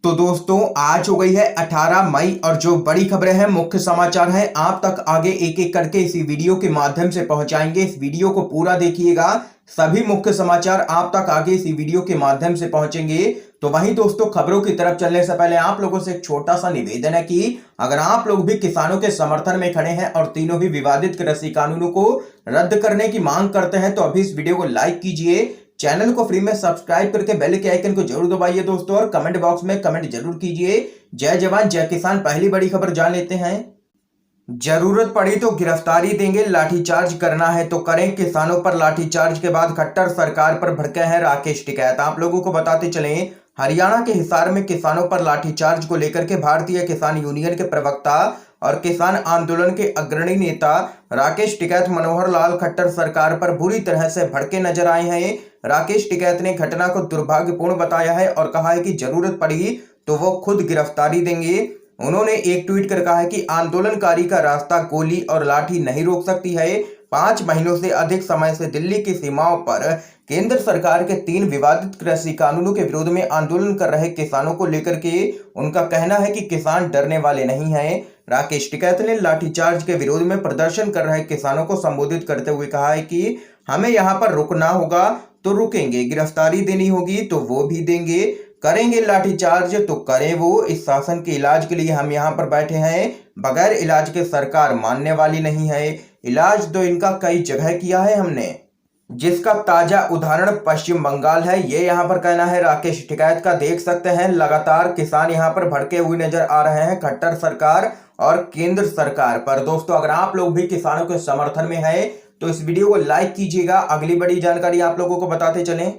तो दोस्तों आज हो गई है 18 मई और जो बड़ी खबरें हैं, मुख्य समाचार हैं, आप तक आगे एक एक करके इसी वीडियो के माध्यम से पहुंचाएंगे। इस वीडियो को पूरा देखिएगा, सभी मुख्य समाचार आप तक आगे इसी वीडियो के माध्यम से पहुंचेंगे। तो वहीं दोस्तों, खबरों की तरफ चलने से पहले आप लोगों से एक छोटा सा निवेदन है कि अगर आप लोग भी किसानों के समर्थन में खड़े हैं और तीनों ही विवादित कृषि कानूनों को रद्द करने की मांग करते हैं तो अभी इस वीडियो को लाइक कीजिए, चैनल को फ्री में सब्सक्राइब करके बेल के आइकन को जरूर दबाइए दोस्तों, और कमेंट बॉक्स में कमेंट जरूर कीजिए। जय जवान जय किसान। पहली बड़ी खबर जान लेते हैं। जरूरत पड़ी तो गिरफ्तारी देंगे, लाठीचार्ज करना है तो करें। किसानों पर लाठीचार्ज के बाद खट्टर सरकार पर भड़के हैं राकेश टिकैत। आप लोगों को बताते चलें, हरियाणा के हिसार में किसानों पर लाठीचार्ज को लेकर के भारतीय किसान यूनियन के प्रवक्ता और किसान आंदोलन के अग्रणी नेता राकेश टिकैत मनोहर लाल खट्टर सरकार पर बुरी तरह से भड़के नजर आए हैं। राकेश टिकैत ने घटना को दुर्भाग्यपूर्ण बताया है और कहा है कि जरूरत पड़ी तो वो खुद गिरफ्तारी देंगे। उन्होंने एक ट्वीट कर कहा है कि आंदोलनकारी का रास्ता गोली और लाठी नहीं रोक सकती है। 5 महीनों से अधिक समय से दिल्ली की सीमाओं पर केंद्र सरकार के 3 विवादित कृषि कानूनों के विरोध में आंदोलन कर रहे किसानों को लेकर के उनका कहना है कि किसान डरने वाले नहीं हैं। राकेश टिकैत ने लाठीचार्ज के विरोध में प्रदर्शन कर रहे किसानों को संबोधित करते हुए कहा है कि हमें यहाँ पर रुकना होगा तो रुकेंगे, गिरफ्तारी देनी होगी तो वो भी देंगे, करेंगे लाठीचार्ज तो करें वो। इस शासन के इलाज के लिए हम यहाँ पर बैठे हैं, बगैर इलाज के सरकार मानने वाली नहीं है। इलाज तो इनका कई जगह किया है हमने, जिसका ताजा उदाहरण पश्चिम बंगाल है। ये यहाँ पर कहना है राकेश टिकैत का। देख सकते हैं लगातार किसान यहाँ पर भड़के हुए नजर आ रहे हैं खट्टर सरकार और केंद्र सरकार पर। दोस्तों, अगर आप लोग भी किसानों के समर्थन में है तो इस वीडियो को लाइक कीजिएगा। अगली बड़ी जानकारी आप लोगों को बताते चलें।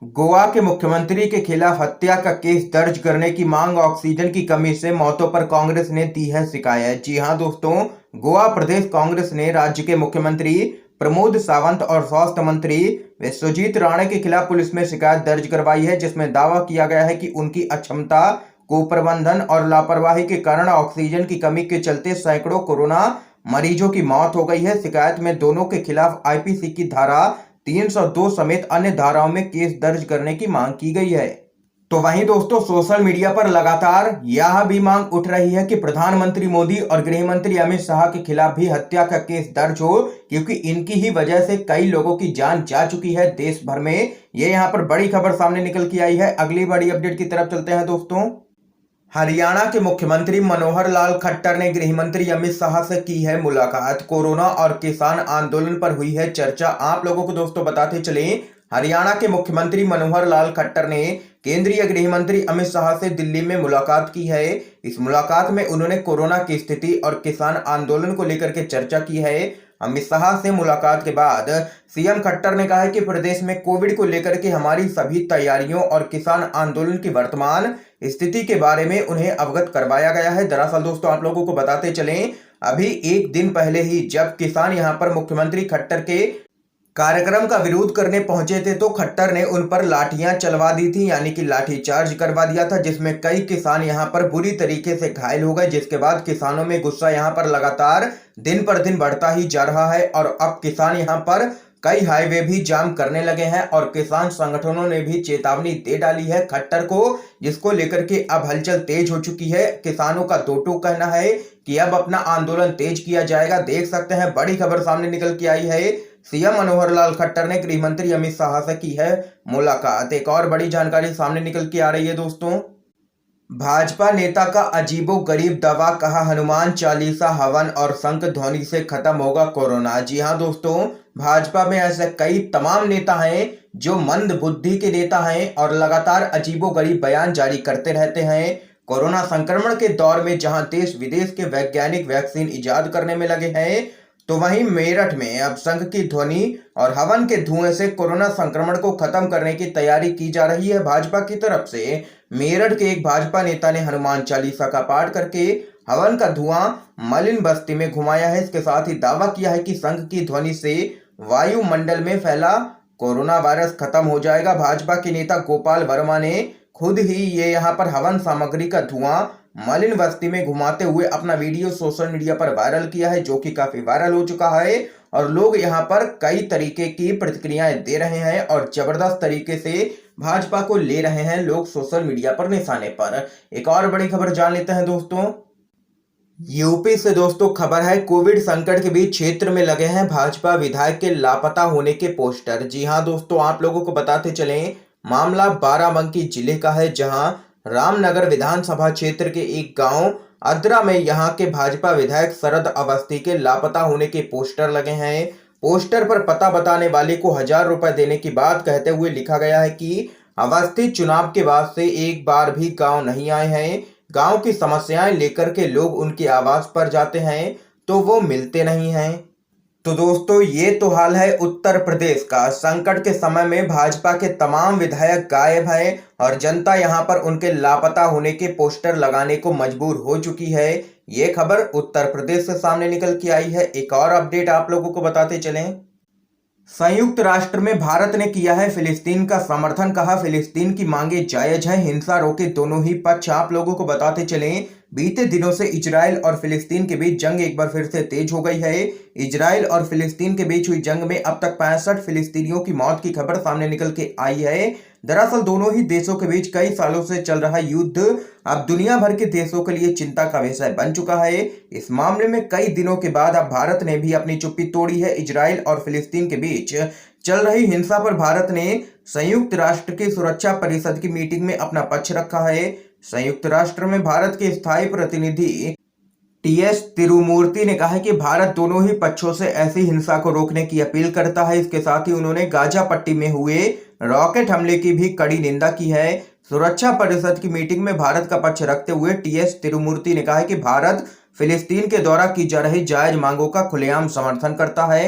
गोवा के मुख्यमंत्री के खिलाफ हत्या का केस दर्ज करने की मांग, ऑक्सीजन की कमी से मौतों पर कांग्रेस ने दी है शिकायत। जी हां दोस्तों, गोवा प्रदेश कांग्रेस ने राज्य के मुख्यमंत्री प्रमोद सावंत और स्वास्थ्य मंत्री विश्वजीत राणे के खिलाफ पुलिस में शिकायत दर्ज करवाई है, जिसमें दावा किया गया है कि उनकी अक्षमता, कुप्रबंधन और लापरवाही के कारण ऑक्सीजन की कमी के चलते सैकड़ों कोरोना मरीजों की मौत हो गई है। शिकायत में दोनों के खिलाफ आईपीसी की धारा 302 समेत अन्य धाराओं में केस दर्ज करने की मांग की गई है। तो वहीं दोस्तों, सोशल मीडिया पर लगातार यह भी मांग उठ रही है कि प्रधानमंत्री मोदी और गृह मंत्री अमित शाह के खिलाफ भी हत्या का केस दर्ज हो, क्योंकि इनकी ही वजह से कई लोगों की जान जा चुकी है देश भर में। ये यहाँ पर बड़ी खबर सामने निकल के आई है। अगली बड़ी अपडेट की तरफ चलते हैं दोस्तों। हरियाणा के मुख्यमंत्री मनोहर लाल खट्टर ने गृह मंत्री अमित शाह से की है मुलाकात। कोरोना और किसान आंदोलन पर हुई है चर्चा। आप लोगों को दोस्तों बताते चलें, हरियाणा के मुख्यमंत्री मनोहर लाल खट्टर ने केंद्रीय गृह मंत्री अमित शाह से दिल्ली में मुलाकात की है। इस मुलाकात में उन्होंने कोरोना की स्थिति और किसान आंदोलन को लेकर के चर्चा की है। अमित शाह से मुलाकात के बाद सीएम खट्टर ने कहा है कि प्रदेश में कोविड को लेकर के हमारी सभी तैयारियों और किसान आंदोलन की वर्तमान स्थिति के बारे में उन्हें अवगत करवाया गया है। दरअसल दोस्तों, आप लोगों को बताते चलें, अभी एक दिन पहले ही जब किसान यहां पर मुख्यमंत्री खट्टर के कार्यक्रम का विरोध करने पहुंचे थे तो खट्टर ने उन पर लाठियां चलवा दी थी, यानी कि लाठी चार्ज करवा दिया था, जिसमें कई किसान यहां पर बुरी तरीके से घायल हो गए। जिसके बाद किसानों में गुस्सा यहां पर लगातार दिन पर दिन बढ़ता ही जा रहा है और अब किसान यहां पर कई हाईवे भी जाम करने लगे हैं और किसान संगठनों ने भी चेतावनी दे डाली है खट्टर को, जिसको लेकर के अब हलचल तेज हो चुकी है। किसानों का दो टूक कहना है कि अब अपना आंदोलन तेज किया जाएगा। देख सकते हैं, बड़ी खबर सामने निकल के आई है। सीएम मनोहर लाल खट्टर ने गृह मंत्री अमित शाह से की है मुलाकात। एक और बड़ी जानकारी सामने निकल के आ रही है दोस्तों। भाजपा नेता का अजीबोगरीब दावा, कहा हनुमान चालीसा, हवन और शंख ध्वनि से खत्म होगा कोरोना। जी हां दोस्तों, भाजपा में ऐसे कई तमाम नेता हैं जो मंद बुद्धि के नेता हैं और लगातार अजीबोगरीब बयान जारी करते रहते हैं। कोरोना संक्रमण के दौर में जहां देश विदेश के वैज्ञानिक वैक्सीन इजाद करने में लगे हैं, तो वहीं मेरठ में अब शंख की ध्वनि और हवन के धुएं से कोरोना संक्रमण को खत्म करने की तैयारी की जा रही है भाजपा की तरफ से। मेरठ के एक भाजपा नेता ने हनुमान चालीसा का पाठ करके हवन का धुआं मलिन बस्ती में घुमाया है। इसके साथ ही दावा किया है कि शंख की ध्वनि से वायुमंडल में फैला कोरोना वायरस खत्म हो जाएगा। भाजपा के नेता गोपाल वर्मा ने खुद ही ये यहाँ पर हवन सामग्री का धुआं मलिन बस्ती में घुमाते हुए अपना वीडियो सोशल मीडिया पर वायरल किया है, जो कि काफी वायरल हो चुका है और लोग यहाँ पर कई तरीके की प्रतिक्रियाएं दे रहे हैं और जबरदस्त तरीके से भाजपा को ले रहे हैं लोग सोशल मीडिया पर निशाने पर। एक और बड़ी खबर जान लेते हैं दोस्तों। यूपी से दोस्तों खबर है, कोविड संकट के बीच क्षेत्र में लगे हैं भाजपा विधायक के लापता होने के पोस्टर। जी हां दोस्तों, आप लोगों को बताते चलें, मामला बाराबंकी जिले का है, जहां रामनगर विधानसभा क्षेत्र के एक गांव अद्रा में यहां के भाजपा विधायक शरद अवस्थी के लापता होने के पोस्टर लगे हैं। पोस्टर पर पता बताने वाले को 1000 रुपए देने की बात कहते हुए लिखा गया है कि अवस्थी चुनाव के बाद से एक बार भी गांव नहीं आए हैं। गांव की समस्याएं लेकर के लोग उनके आवास पर जाते हैं तो वो मिलते नहीं हैं। तो दोस्तों, ये तो हाल है उत्तर प्रदेश का। संकट के समय में भाजपा के तमाम विधायक गायब हैं और जनता यहां पर उनके लापता होने के पोस्टर लगाने को मजबूर हो चुकी है। ये खबर उत्तर प्रदेश से सामने निकल के आई है। एक और अपडेट आप लोगों को बताते चलें। संयुक्त राष्ट्र में भारत ने किया है फिलिस्तीन का समर्थन, कहा फिलिस्तीन की मांगे जायज हैं, हिंसा रोके दोनों ही पक्ष। आप लोगों को बताते चलें, बीते दिनों से इजराइल और फिलिस्तीन के बीच जंग एक बार फिर से तेज हो गई है। इजराइल और फिलिस्तीन के बीच हुई जंग में अब तक 65 फिलिस्तीनियों की मौत की खबर सामने निकल के आई है। दरअसल दोनों ही देशों के बीच कई सालों से चल रहा युद्ध अब दुनिया भर के देशों के लिए चिंता का विषय बन चुका है। इस मामले में कई दिनों के बाद अब भारत ने भी अपनी चुप्पी तोड़ी है। इजराइल और फिलिस्तीन के बीच चल रही हिंसा पर भारत ने संयुक्त राष्ट्र की सुरक्षा परिषद की मीटिंग में अपना पक्ष रखा है। संयुक्त राष्ट्र में भारत के स्थायी प्रतिनिधि टीएस तिरुमूर्ति ने कहा है कि भारत दोनों ही पक्षों से ऐसी हिंसा को रोकने की अपील करता है। इसके साथ ही उन्होंने गाजा पट्टी में हुए रॉकेट हमले की भी कड़ी निंदा की है। सुरक्षा परिषद की मीटिंग में भारत का पक्ष रखते हुए टीएस तिरुमूर्ति ने कहा है कि भारत फिलिस्तीन के द्वारा की जा रही जायज मांगों का खुलेआम समर्थन करता है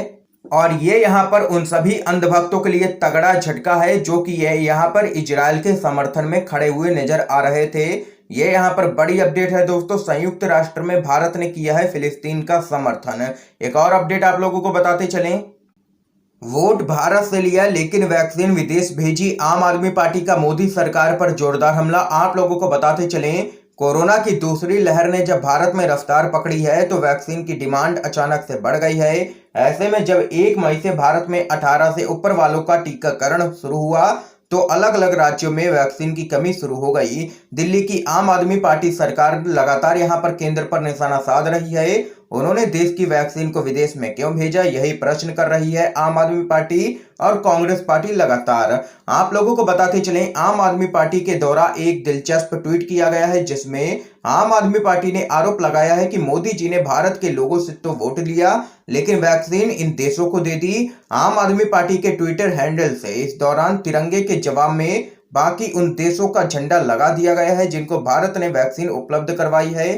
और ये यहाँ पर उन सभी अंधभक्तों के लिए तगड़ा झटका है जो कि ये यहाँ पर इजराइल के समर्थन में खड़े हुए नजर आ रहे थे। ये यहाँ पर बड़ी अपडेट है दोस्तों, संयुक्त राष्ट्र में भारत ने किया है फिलिस्तीन का समर्थन। एक और अपडेट आप लोगों को बताते चलें। वोट भारत से लिया लेकिन वैक्सीन विदेश भेजी, आम आदमी पार्टी का मोदी सरकार पर जोरदार हमला। आप लोगों को बताते चलें, कोरोना की दूसरी लहर ने जब भारत में रफ्तार पकड़ी है तो वैक्सीन की डिमांड अचानक से बढ़ गई है। ऐसे में जब 1 मई से भारत में 18 से ऊपर वालों का टीकाकरण शुरू हुआ तो अलग अलग राज्यों में वैक्सीन की कमी शुरू हो गई। दिल्ली की आम आदमी पार्टी सरकार लगातार यहां पर केंद्र पर निशाना साध रही है। उन्होंने देश की वैक्सीन को विदेश में क्यों भेजा, यही प्रश्न कर रही है आम आदमी पार्टी और कांग्रेस पार्टी लगातार। आप लोगों को बताते चलें, आम आदमी पार्टी के द्वारा एक दिलचस्प ट्वीट किया गया है जिसमें आम आदमी पार्टी ने आरोप लगाया है कि मोदी जी ने भारत के लोगों से तो वोट लिया लेकिन वैक्सीन इन देशों को दे दी। आम आदमी पार्टी के ट्विटर हैंडल से इस दौरान तिरंगे के जवाब में बाकी उन देशों का झंडा लगा दिया गया है जिनको भारत ने वैक्सीन उपलब्ध करवाई है।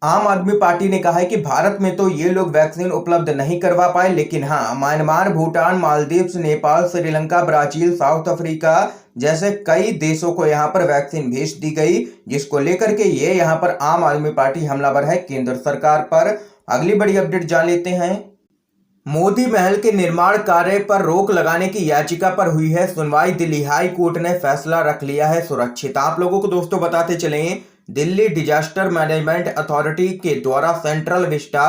आम आदमी पार्टी ने कहा है कि भारत में तो ये लोग वैक्सीन उपलब्ध नहीं करवा पाए लेकिन हाँ, Myanmar, Bhutan, Maldives, Nepal, Sri Lanka, Brazil, south Africa जैसे कई देशों को यहाँ पर वैक्सीन भेज दी गई, जिसको लेकर के ये यहाँ पर आम आदमी पार्टी हमलावर है केंद्र सरकार पर। अगली बड़ी अपडेट जान लेते हैं। मोदी महल के निर्माण कार्य पर रोक लगाने की याचिका पर हुई है सुनवाई, दिल्ली हाई कोर्ट ने फैसला रख लिया है सुरक्षित। आप लोगों को दोस्तों बताते चलें, दिल्ली डिजास्टर मैनेजमेंट अथॉरिटी के द्वारा central Vista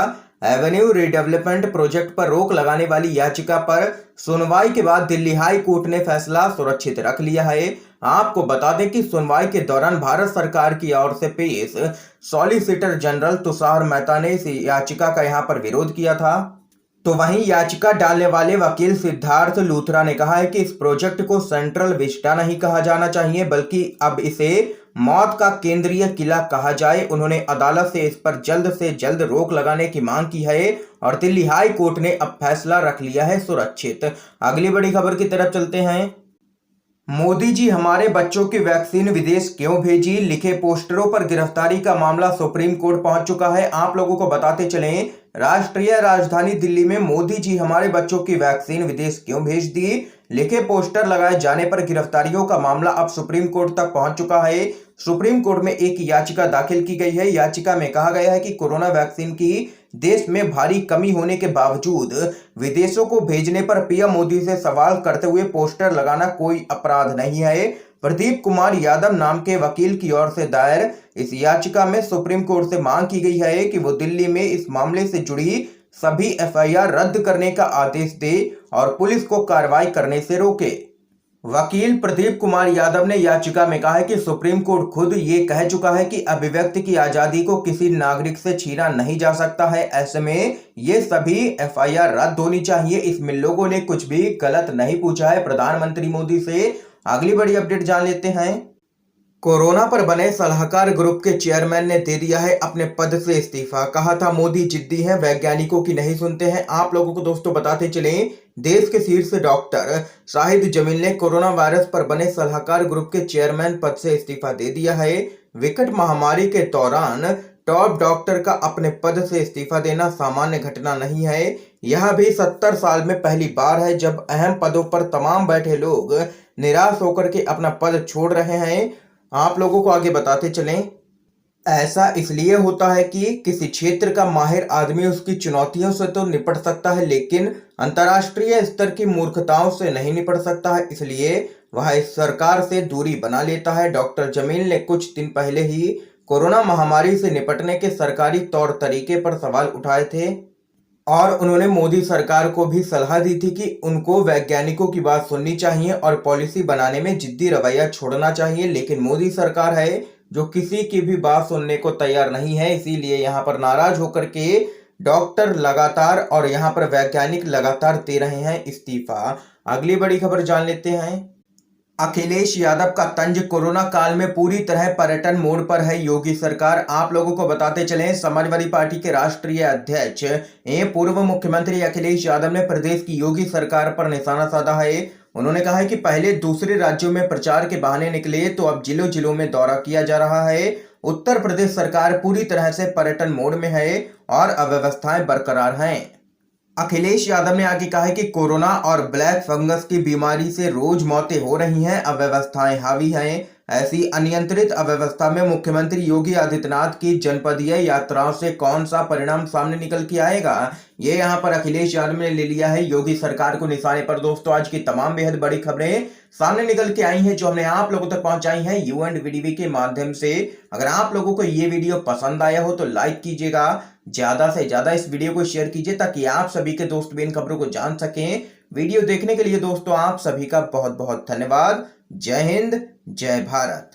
Avenue redevelopment project पर रोक लगाने वाली याचिका पर सुनवाई के बाद दिल्ली हाई कोर्ट ने फैसला सुरक्षित रख लिया है। आपको बता दें कि सुनवाई के दौरान भारत सरकार की ओर से पेश सॉलिसिटर जनरल तुषार मेहता ने इस याचिका का यहां पर विरोध किया था। तो वहीं याचिका डालने वाले वकील सिद्धार्थ लूथरा ने कहा है कि इस प्रोजेक्ट को सेंट्रल विस्टा नहीं कहा जाना चाहिए बल्कि अब इसे मौत का केंद्रीय किला कहा जाए। उन्होंने अदालत से इस पर जल्द से जल्द रोक लगाने की मांग की है और दिल्ली हाई कोर्ट ने अब फैसला रख लिया है सुरक्षित। अगली बड़ी खबर की तरफ चलते हैं। मोदी जी हमारे बच्चों की वैक्सीन विदेश क्यों भेजी, लिखे पोस्टरों पर गिरफ्तारी का मामला सुप्रीम कोर्ट पहुंच चुका है। आप लोगों को बताते चलें, राष्ट्रीय राजधानी दिल्ली में मोदी जी हमारे बच्चों की वैक्सीन विदेश क्यों भेज दी, लिखे पोस्टर लगाए जाने पर गिरफ्तारियों का मामला अब सुप्रीम कोर्ट तक पहुंच चुका है। सुप्रीम कोर्ट में एक याचिका दाखिल की गई है। याचिका में कहा गया है कि कोरोना वैक्सीन की देश में भारी कमी होने के बावजूद विदेशों को भेजने पर पीएम मोदी से सवाल करते हुए पोस्टर लगाना कोई अपराध नहीं है। प्रदीप कुमार यादव नाम के वकील की ओर से दायर इस याचिका में सुप्रीम कोर्ट से मांग की गई है कि वो दिल्ली में इस मामले से जुड़ी सभी एफआईआर रद्द करने का आदेश दे और पुलिस को कार्रवाई करने से रोके। वकील प्रदीप कुमार यादव ने याचिका में कहा है कि सुप्रीम कोर्ट खुद ये कह चुका है कि अभिव्यक्ति की आजादी को किसी नागरिक से छीना नहीं जा सकता है। ऐसे में ये सभी एफआईआर रद्द होनी चाहिए। इसमें लोगों ने कुछ भी गलत नहीं पूछा है प्रधानमंत्री मोदी से। अगली बड़ी अपडेट जान लेते हैं। कोरोना पर बने सलाहकार ग्रुप के चेयरमैन ने दे दिया है अपने पद से इस्तीफा। कहा था मोदी जिद्दी हैं, वैज्ञानिकों की नहीं सुनते हैं। आप लोगों को दोस्तों बताते चलें, देश के शीर्ष डॉक्टर शाहिद जमील ने कोरोना वायरस पर बने सलाहकार ग्रुप के चेयरमैन पद से इस्तीफा दे दिया है। विकट महामारी के दौरान टॉप डॉक्टर का अपने पद से इस्तीफा देना सामान्य घटना नहीं है। यह भी 70 साल में पहली बार है जब अहम पदों पर तमाम बैठे लोग निराश होकर के अपना पद छोड़ रहे हैं। आप लोगों को आगे बताते चलें, ऐसा इसलिए होता है कि किसी क्षेत्र का माहिर आदमी उसकी चुनौतियों से तो निपट सकता है, लेकिन अंतर्राष्ट्रीय स्तर की मूर्खताओं से नहीं निपट सकता है, इसलिए वह इस सरकार से दूरी बना लेता है। डॉक्टर जमील ने कुछ दिन पहले ही कोरोना महामारी से निपटने के सरकारी तौर तरीके पर सवाल उठाए थे और उन्होंने मोदी सरकार को भी सलाह दी थी कि उनको वैज्ञानिकों की बात सुननी चाहिए और पॉलिसी बनाने में जिद्दी रवैया छोड़ना चाहिए। लेकिन मोदी सरकार है जो किसी की भी बात सुनने को तैयार नहीं है, इसीलिए यहाँ पर नाराज होकर के डॉक्टर लगातार और यहाँ पर वैज्ञानिक लगातार दे रहे हैं इस्तीफा। अगली बड़ी खबर जान लेते हैं। अखिलेश यादव का तंज, कोरोना काल में पूरी तरह पर्यटन मोड पर है योगी सरकार। आप लोगों को बताते चलें, समाजवादी पार्टी के राष्ट्रीय अध्यक्ष एवं पूर्व मुख्यमंत्री अखिलेश यादव ने प्रदेश की योगी सरकार पर निशाना साधा है। उन्होंने कहा है कि पहले दूसरे राज्यों में प्रचार के बहाने निकले तो अब जिलों जिलों में दौरा किया जा रहा है। उत्तर प्रदेश सरकार पूरी तरह से पर्यटन मोड में है और अव्यवस्थाएं बरकरार हैं। अखिलेश यादव ने आगे कहा है कि कोरोना और ब्लैक फंगस की बीमारी से रोज मौतें हो रही हैं, अव्यवस्थाएं हावी हैं। ऐसी अनियंत्रित अव्यवस्था में मुख्यमंत्री योगी आदित्यनाथ की जनपदीय यात्राओं से कौन सा परिणाम सामने निकल के आएगा, ये यहाँ पर अखिलेश यादव ने ले लिया है योगी सरकार को निशाने पर। दोस्तों, आज की तमाम बेहद बड़ी खबरें सामने निकल के आई हैं जो हमने आप लोगों तक पहुंचाई हैं यू एंड वीडीवी के माध्यम से। अगर आप लोगों को ये वीडियो पसंद आया हो तो लाइक कीजिएगा, ज्यादा से ज्यादा इस वीडियो को शेयर कीजिए ताकि आप सभी के दोस्त भी इन खबरों को जान सकें। वीडियो देखने के लिए दोस्तों आप सभी का बहुत बहुत धन्यवाद। जय हिंद, जय भारत।